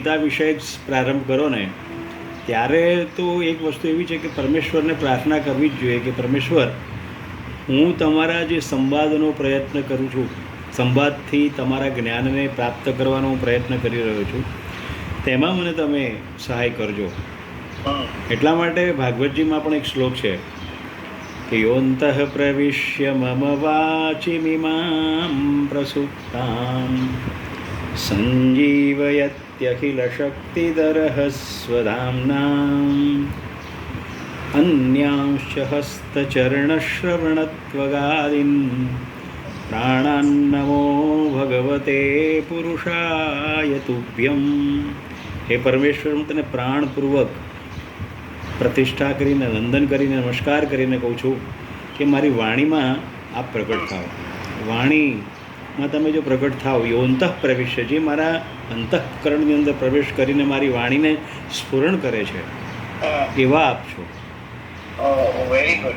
ચિંતા વિષય પ્રારંભ કરો ને ત્યારે તો એક વસ્તુ એવી છે કે પરમેશ્વરને પ્રાર્થના કરવી જ જોઈએ કે પરમેશ્વર, હું તમારા જે સંવાદનો પ્રયત્ન કરું છું, સંવાદથી તમારા જ્ઞાનને પ્રાપ્ત કરવાનો હું પ્રયત્ન કરી રહ્યો છું, તેમાં મને તમે સહાય કરજો. એટલા માટે ભાગવતજીમાં પણ એક શ્લોક છે કે યોંતઃ પ્રવિશ્ય મમ વાચિમિમાં પ્રસુપ્તાં સંજીવયત્યખિલ શક્તિધરઃ સ્વધામ્નાં અન્યાંશ્ચ હસ્તચરણશ્રવણત્વગાદીન પ્રાણાન્નમો ભગવતે પુરુષાય તુભ્યમ. હે પરમેશ્વર, હું તને પ્રાણપૂર્વક પ્રતિષ્ઠા કરીને વંદન કરીને નમસ્કાર કરીને કહું છું કે મારી વાણીમાં આપ પ્રગટ થાઓ. વાણીમાં તમે જો પ્રગટ થાઓ, યોંતઃ પ્રવિશ્ય, જે મારા અંતઃકરણની અંદર પ્રવેશ કરીને મારી વાણીને સ્ફુરણ કરે છે એવા આપ છો.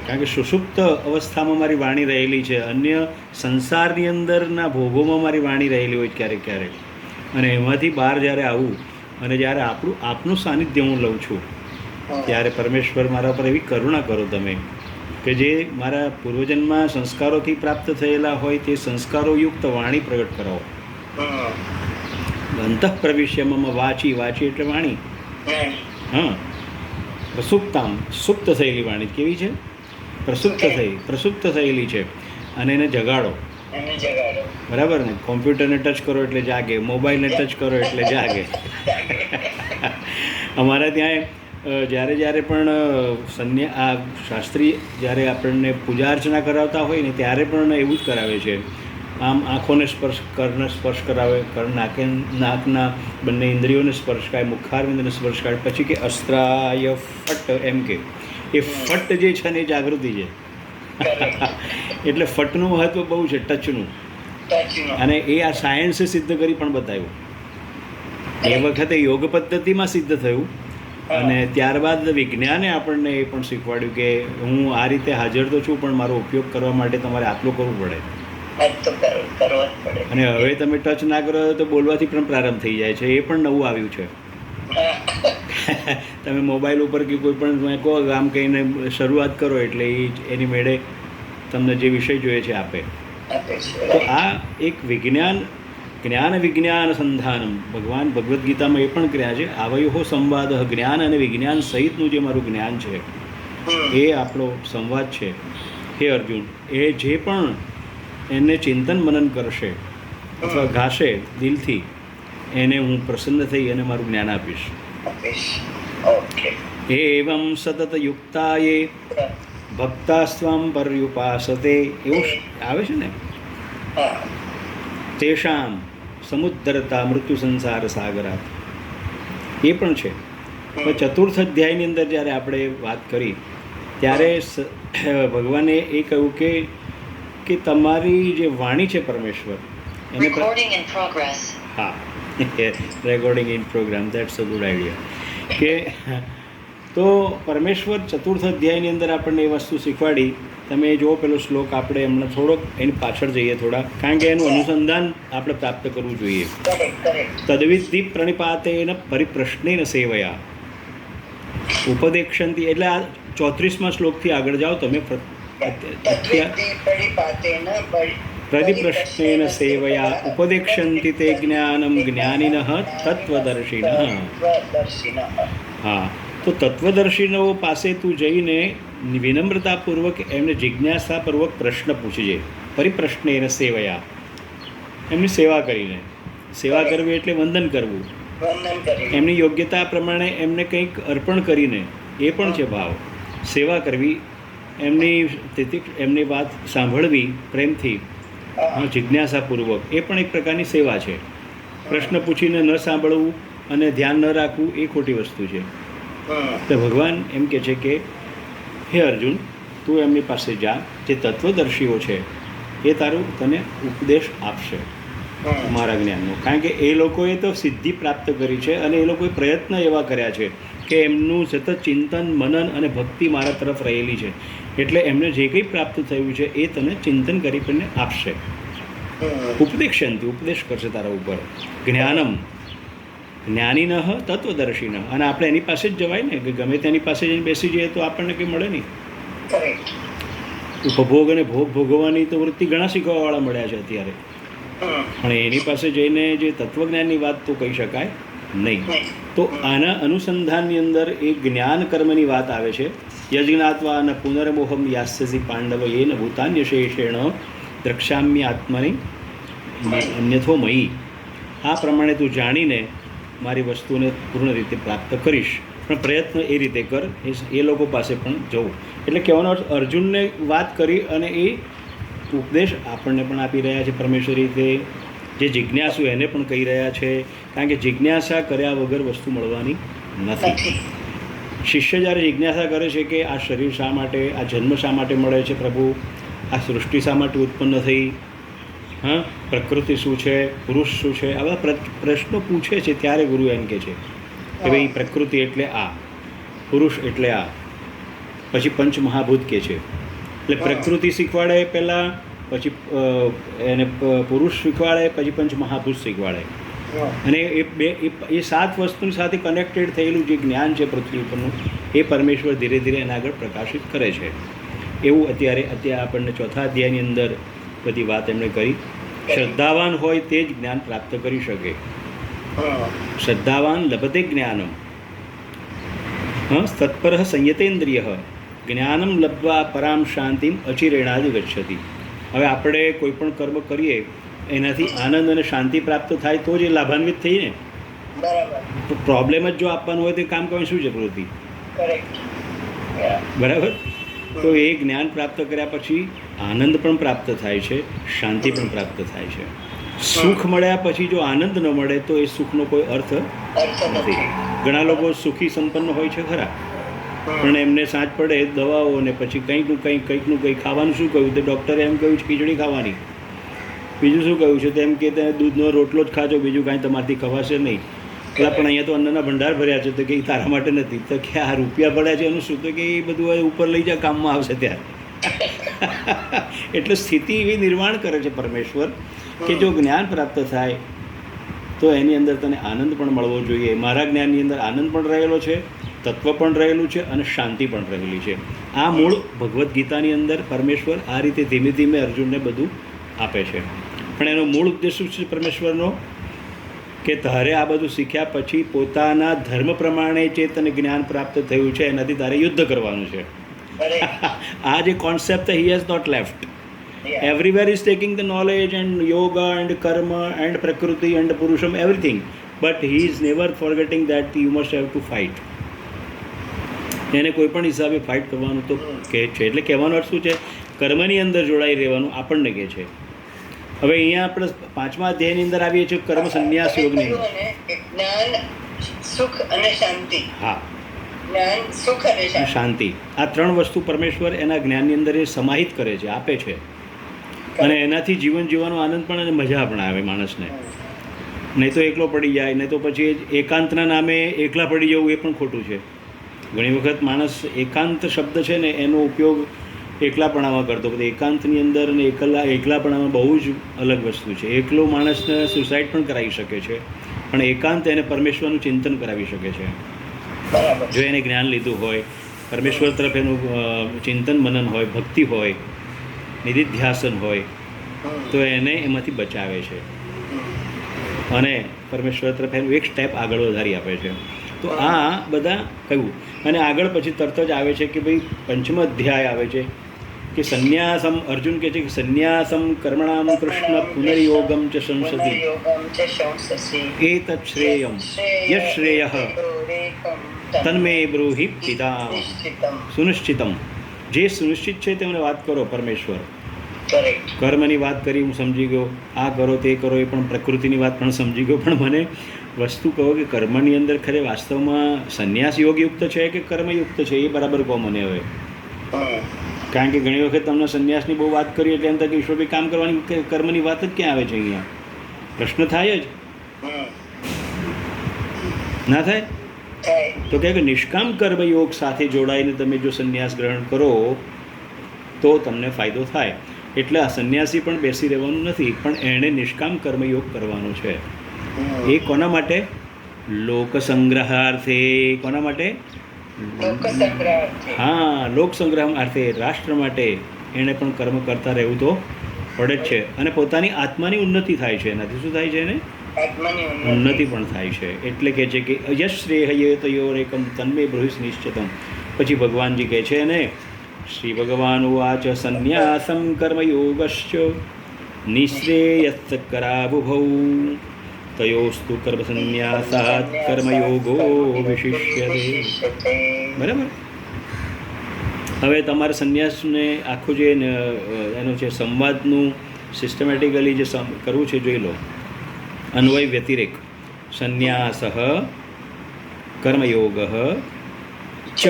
કારણ કે સુષુપ્ત અવસ્થામાં મારી વાણી રહેલી છે, અન્ય સંસારની અંદરના ભોગોમાં મારી વાણી રહેલી હોય ક્યારેક ક્યારેક, અને એમાંથી બહાર જ્યારે આવું અને જ્યારે આપનું સાનિધ્ય હું લઉં છું ત્યારે પરમેશ્વર મારા પર એવી કરુણા કરો તમે કે જે મારા પૂર્વજન્મમાં સંસ્કારોથી પ્રાપ્ત થયેલા હોય તે સંસ્કારોયુક્ત વાણી પ્રગટ કરાવો. અંતઃ પ્રવિશ્યમાં વાચી એટલે વાણી, હા, પ્રસુપ્તામ, સુપ્ત થયેલી વાણી. કેવી છે? પ્રસુપ્ત થયેલી છે, અને એને જગાડો. બરાબર ને? કોમ્પ્યુટરને ટચ કરો એટલે જાગે, મોબાઈલને ટચ કરો એટલે જાગે. અમારા ત્યાં જ્યારે પણ આ શાસ્ત્રી જ્યારે આપણને પૂજા અર્ચના કરાવતા હોય ને ત્યારે પણ એવું જ કરાવે છે. આમ આંખોને સ્પર્શ, કર્ણને સ્પર્શ કરાવે, નાકના બંને ઇન્દ્રિયોને સ્પર્શ કરાવે, મુખારવિંદને સ્પર્શ કરાવે, પછી કે અસ્ત્રાય ફટ, એમ કે એ ફટ જે છે ને એ જાગૃતિ છે. એટલે ફટનું મહત્વ બહુ છે, ટચનું, અને એ આ સાયન્સે સિદ્ધ કરી પણ બતાવ્યું. એ વખતે યોગ પદ્ધતિમાં સિદ્ધ થયું, અને ત્યારબાદ વિજ્ઞાને આપણને એ પણ શીખવાડ્યું કે હું આ રીતે હાજર તો છું, પણ મારો ઉપયોગ કરવા માટે તમારે આટલું કરવું પડે. અને હવે તમે ટચ ના કરો તો બોલવાથી પણ પ્રારંભ થઈ જાય છે. એ પણ નવું આવ્યું છે. તમે મોબાઈલ ઉપર કે કોઈ પણ કહો આમ કહીને શરૂઆત કરો એટલે એની મેળે તમને જે વિષય જોઈએ છે આપે. તો આ એક જ્ઞાન વિજ્ઞાન સંધાનમ, ભગવાન ભગવદ્ ગીતામાં એ પણ કર્યા છે. આવયો સંવાદ, જ્ઞાન અને વિજ્ઞાન સહિતનું જે મારું જ્ઞાન છે એ આપણો સંવાદ છે. હે અર્જુન, એ જે પણ એને ચિંતન મનન કરશે અથવા ગાશે દિલથી, એને હું પ્રસન્ન થઈ અને મારું જ્ઞાન આપીશ. એવં સતત યુક્તાયે ભક્તાસ્ત્વામ પર્યુપાસતે, એવું આવે છે ને, તેષામ સમુદ્રતા મૃત્યુ સંસાર સાગરાત. એ પણ છે. ચતુર્થ અધ્યાયની અંદર જ્યારે આપણે વાત કરી ત્યારે ભગવાને એ કહ્યું કે તમારી જે વાણી છે પરમેશ્વર એને, હા, recording in programme, that's a good idea. કે તો પરમેશ્વર ચતુર્થ અધ્યાયની અંદર આપણને એ વસ્તુ શીખવાડી. તમે જો પેલો શ્લોક આપણે હમણાં થોડોક એની પાછળ જઈએ થોડા, કારણ કે એનું અનુસંધાન આપણે પ્રાપ્ત કરવું જોઈએ. તદ્વિધિ પ્રણિપાતેન પરિપ્રશ્નેન સેવયા ઉપદેક્ષંતિ, એટલે આ 34મા શ્લોકથી આગળ જાઓ તમે. પ્રતિપ્રશ્નેન સેવયા ઉપદેક્ષંતિ તે જ્ઞાનમ જ્ઞાનિનઃ તત્વદર્શિનઃ. હા, તો તત્વદર્શિનો પાસે તું જઈને વિનમ્રતાપૂર્વક એમને જિજ્ઞાસાપૂર્વક પ્રશ્ન પૂછજે. પરિપ્રશ્નેન સેવયા, એમની સેવા કરીને. સેવા કરવી એટલે વંદન કરવું, એમની યોગ્યતા પ્રમાણે એમને કંઈક અર્પણ કરીને, એ પણ છે ભાવ. સેવા કરવી, એમની વાત સાંભળવી પ્રેમથી, જિજ્ઞાસાપૂર્વક, એ પણ એક પ્રકારની સેવા છે. પ્રશ્ન પૂછીને ન સાંભળવું અને ધ્યાન ન રાખવું એ ખોટી વસ્તુ છે. તો ભગવાન એમ કહે છે કે હે અર્જુન, તું એમની પાસે જા, જે તત્વદર્શીઓ છે એ તને ઉપદેશ આપશે મારા જ્ઞાનનો. કારણ કે એ લોકોએ તો સિદ્ધિ પ્રાપ્ત કરી છે, અને એ લોકોએ પ્રયત્ન એવા કર્યા છે કે એમનું સતત ચિંતન મનન અને ભક્તિ મારા તરફ રહેલી છે. એટલે એમને જે કંઈ પ્રાપ્ત થયું છે એ તને ચિંતન કરીને આપશે. ઉપદેશ કરશે તારા ઉપર. જ્ઞાનમ, જ્ઞાનીન તત્વદર્શિન. અને આપણે એની પાસે જ જવાય ને, કે ગમે તેની પાસે જઈને બેસી જઈએ તો આપણને કંઈ મળે નહીં. ઉપભોગ અને ભોગ ભોગવવાની તો વૃત્તિ ઘણા શીખવાવાળા મળ્યા છે અત્યારે, પણ એની પાસે જઈને જે તત્વજ્ઞાનની વાત તો કહી શકાય નહીં. તો આના અનુસંધાનની અંદર એક જ્ઞાન કર્મની વાત આવે છે. યજ્ઞાત્વા ન પુનર્મોહમ યાસ્યસી પાંડવ યેન ભૂતાન્યશેષેણ દ્રક્ષ્યામ્ય આત્મની અન્યથો મયી. આ પ્રમાણે તું જાણીને મારી વસ્તુને પૂર્ણ રીતે પ્રાપ્ત કરીશ, પણ પ્રયત્ન એ રીતે કર, એ લોકો પાસે પણ જવું. એટલે કહેવાનો અર્થ અર્જુનને વાત કરી અને એ ઉપદેશ આપણને પણ આપી રહ્યા છે પરમેશ્વર રીતે. જે જિજ્ઞાસુ એને પણ કહી રહ્યા છે, કારણ કે જિજ્ઞાસા કર્યા વગર વસ્તુ મળવાની નથી. શિષ્ય જ્યારે જિજ્ઞાસા કરે છે કે આ શરીર શા માટે, આ જન્મ શા માટે મળે છે પ્રભુ, આ સૃષ્ટિ શા માટે ઉત્પન્ન થઈ, હા, પ્રકૃતિ શું છે, પુરુષ શું છે, આવા પ્રશ્નો પૂછે છે, ત્યારે ગુરુ એમ કહે છે કે ભાઈ પ્રકૃતિ એટલે આ, પુરુષ એટલે આ, પછી પંચમહાભૂત કહે છે. એટલે પ્રકૃતિ શીખવાડે પહેલાં, પછી એને પુરુષ શીખવાડે, પછી પંચમહાભૂત શીખવાડે. અને એ 7 વસ્તુની સાથે કનેક્ટેડ થયેલું જે જ્ઞાન છે પૃથ્વી ઉપરનું, એ પરમેશ્વર ધીરે ધીરે એના આગળ પ્રકાશિત કરે છે. એવું અત્યારે આપણને 4થા અધ્યાયની અંદર બધી વાત એમણે કરી. શ્રદ્ધાવાન હોય તે જ જ્ઞાન પ્રાપ્ત કરી શકે. શ્રદ્ધાવાન લભતે જ્ઞાનમ, તત્પર સંયતેન્દ્રિય જ્ઞાનમ લબ્ધ્વા પરામ શાંતિમ અચિરેણાદ ગચ્છતિ. હવે આપણે કોઈ પણ કર્મ કરીએ એનાથી આનંદ અને શાંતિ પ્રાપ્ત થાય તો જ એ લાભાન્વિત થઈએ ને. પ્રોબ્લેમ જ જો આપવાનું હોય તો કામ કરવાની શું જરૂર હતી? બરાબર. તો એ જ્ઞાન પ્રાપ્ત કર્યા પછી આનંદ પણ પ્રાપ્ત થાય છે, શાંતિ પણ પ્રાપ્ત થાય છે. સુખ મળ્યા પછી જો આનંદ ન મળે તો એ સુખનો કોઈ અર્થ નથી. ઘણા લોકો સુખી સંપન્ન હોય છે ખરા, પણ એમને સાંજ પડે દવાઓ ને પછી કંઈકનું કંઈક ખાવાનું શું કહ્યું તો ડૉક્ટરે એમ કહ્યું છે ખીચડી ખાવાની, બીજું શું કહ્યું છે તો એમ કે દૂધનો રોટલો જ ખાજો, બીજું કાંઈ તમારાથી ખવાશે નહીં. એટલે પણ અહીંયા તો અન્નના ભંડાર ભર્યા છે, તો કે તારા માટે નથી. તો કે આ રૂપિયા પડ્યા છે એનું શું? તો કે એ બધું ઉપર લઈ જા, કામમાં આવશે ત્યારે. એટલે સ્થિતિ એવી નિર્માણ કરે છે પરમેશ્વર કે જો જ્ઞાન પ્રાપ્ત થાય તો એની અંદર તને આનંદ પણ મળવો જોઈએ. મારા જ્ઞાનની અંદર આનંદ પણ રહેલો છે, તત્વ પણ રહેલું છે અને શાંતિ પણ રહેલી છે. આ મૂળ ભગવદ્ ગીતાની અંદર પરમેશ્વર આ રીતે ધીમે ધીમે અર્જુનને બધું આપે છે. પણ એનો મૂળ ઉદ્દેશ શું છે પરમેશ્વરનો? કે તારે આ બધું શીખ્યા પછી પોતાના ધર્મ પ્રમાણે જે તને જ્ઞાન પ્રાપ્ત થયું છે એનાથી તારે યુદ્ધ કરવાનું છે. આ જે concept he has not left. Everywhere is taking the knowledge and yoga and karma and prakriti and purusham everything, but he is never forgetting that you must have to fight. એને કોઈ પણ હિસાબે ફાઇટ કરવાનું તો કહે છે. એટલે કહેવાનો અર્થ શું છે? કર્મની અંદર જોડાઈ રહેવાનું આપણને કહે છે. હવે અહીંયા આપણે 5મા અધ્યાયની અંદર આવીએ છીએ કર્મ સંન્યાસ યોગની. જ્ઞાન, સુખ અને શાંતિ. હા, જ્ઞાન, સુખ અને શાંતિ, આ 3 વસ્તુ પરમેશ્વર એના જ્ઞાનની અંદર એ સમાહિત કરે છે, આપે છે. અને એનાથી જીવન જીવવાનો આનંદ પણ અને મજા પણ આવે માણસને. નહીં તો એકલો પડી જાય, નહીં તો પછી એકાંતના નામે એકલા પડી જવું એ પણ ખોટું છે. ઘણી વખત માણસ એકાંત શબ્દ છે ને એનો ઉપયોગ એકલાપણામાં કરતો, કે એકાંતની અંદર અને એકલાપણામાં બહુ જ અલગ વસ્તુ છે. એકલો માણસને સુસાઇડ પણ કરાવી શકે છે, પણ એકાંત એને પરમેશ્વરનું ચિંતન કરાવી શકે છે. જો એને જ્ઞાન લીધું હોય, પરમેશ્વર તરફ એનું ચિંતન મનન હોય, ભક્તિ હોય, નિધિધ્યાસન હોય, તો એને એમાંથી બચાવે છે અને પરમેશ્વર તરફ એનું એક સ્ટેપ આગળ વધારી આપે છે. તો આ બધા કહ્યું. અને આગળ પછી તરત જ આવે છે કે ભાઈ 5મો અધ્યાય આવે છે કે સંન્યાસમ. અર્જુન કહે છે કે સંન્યાસમ કર્મણામ કૃષ્ણ પુનર્યોગમ ચ સંસતિ એતત શ્રેયમ યશ્રેયઃ તન્મે બ્રૂહિ પિતા સુનિશ્ચિતમ. જે સુનિશ્ચિત છે તેમને વાત કરો પરમેશ્વર. કર્મની વાત કરી હું સમજી ગયો, આ કરો તે કરો એ પણ પ્રકૃતિની વાત પણ સમજી ગયો, પણ મને વસ્તુ કહો કે કર્મની અંદર ખરે વાસ્તવમાં સંન્યાસ યોગયુક્ત છે કે કર્મયુક્ત છે, એ બરાબર કહો મને હવે. કારણ કે ઘણી વખત તમને સંન્યાસની બહુ વાત કરી એટલે એમ થાય કે ઈશ્વરભાઈ કામ કરવાની કર્મની વાત જ ક્યાં આવે છે? અહીંયા પ્રશ્ન થાય જ ના થાય? તો કહે કે નિષ્કામ કર્મયોગ સાથે જોડાઈને તમે જો સંન્યાસ ગ્રહણ કરો તો તમને ફાયદો થાય. એટલે આ સંન્યાસી પણ બેસી રહેવાનું નથી, પણ એણે નિષ્કામ કર્મયોગ કરવાનો છે. એ કોના માટે? લોકસંગ્રહાર્થે કોના માટે? લોકસંગ્રહાર્થે. હા, લોક સંગ્રહાર્થે, રાષ્ટ્ર માટે એણે પણ કર્મ કરતા રહેવું તો પડે જ છે. અને પોતાની આત્માની ઉન્નતિ થાય છે, એનાથી શું થાય છે? એને આત્માની ઉન્નતિ પણ થાય છે. એટલે કે છે કે યશ શ્રેય તયોરેકમ તન્મે બ્રુહિસ નિશ્ચિતમ. પછી ભગવાનજી કહે છે ને, શ્રી ભગવાન ઉવાચ સંન્યાસમ કર્મયોગશ્ચ નિશ્રેયસ્ય કરાવુભૌ તયોસ્તુ કર્મ સંન્યાસાત કર્મયોગો વિશિષ્યતે. બરાબર. હવે તમારે સંન્યાસને આખું જે એનું છે સંવાદનું સિસ્ટમેટિકલી જે કરવું છે જોઈ લો. અન્વય વ્યતિરેક. સંન્યાસ કર્મયોગ ચ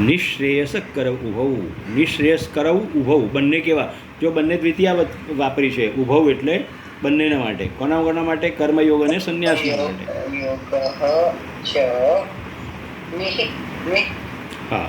નિશ્રેયસ કરવ ઉભવ. નિશ્રેયસ કરવ ઉભવ બંને કેવા? જો બંને દ્વિતીયા વાપરી છે. ઉભવ એટલે બંનેના માટે. કોના માટે? કર્મયોગ અને સંન્યાસના માટે. યોગ ચ હા.